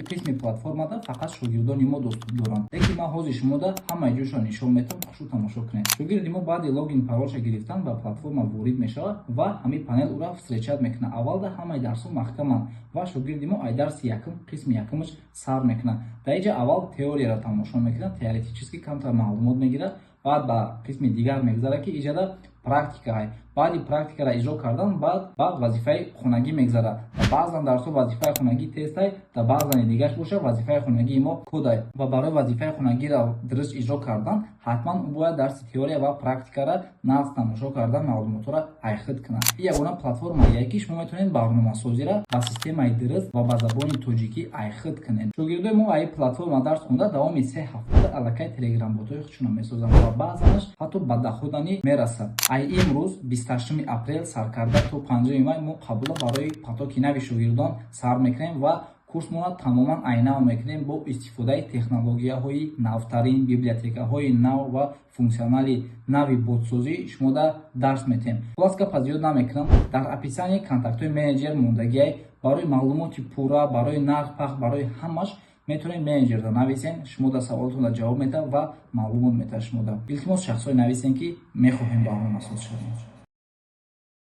қисми платформада фақат шогирдони мо доступ доранд. Лекин ман ҳозир шумода ҳамаи ҷӯшро нишон метавам, хушӯ тамошо кунед. Шогирди мо баъди логин паролша гирифтан ба платформа ворид мешавад ва ҳамин панел ӯра встречат мекунад. Аввалда ҳамаи дарсҳо маҳкаманд ва шогирди мо ай дарси якум қисми якумаш сар мекунад. Дар инҷа аввал теорияро тамошо мекунад, теоретически камтар маълумот мегирад, баъд ба қисми дигар мегзарад ки иҷода практикаҳай. Баъди практикаро иҷро кардан баъд вазифаи хонагӣ мегзарад. Ва баъзан дарсҳо вазифаи хонагӣ тестай, дар баъзани дигараш бошад вазифаи хонагии мо кодай. Ва барои вазифаи хонагиро дуруст иҷро кардан ҳатман ӯ бояд дарси теория ва практикаро нағз тамошо кардан маълумотро айхид кунад. Ин ягона платформае ки шумо метавонед барномасозиро ба системаи дуруст ва ба забони тоҷикӣ айхид кунед. Шогирдои мо аи платформа дарс хонда давоми 3 ҳафта аллакай телеграм-ботҳои худшонро месозанд ва баъзанаш ҳатто ба доходанӣ мерасад. Ай имрӯз 28 апрел саркарда то 5 май мо қабула барои потоки нави шогирдон сар мекунем ва курсмона тамоман айнав мекунем бо истифодаи технологияҳои навтарин, библиотекаҳои нав ва функсионали нави ботсозӣ шумода дарс метем. Хулос гапа зиёд намекунам. Дар описанияи контактҳои менеҷер мондагиай барои маълумоти пурра, барои нағз пахш, барои ҳамаш метавонед менеҷерда нависен, шумода саволотонро ҷавоб медиҳад ва маълумот метавонед шумода. Илтимос шахсҳое нависен ки мехоҳем барномасоз шавем.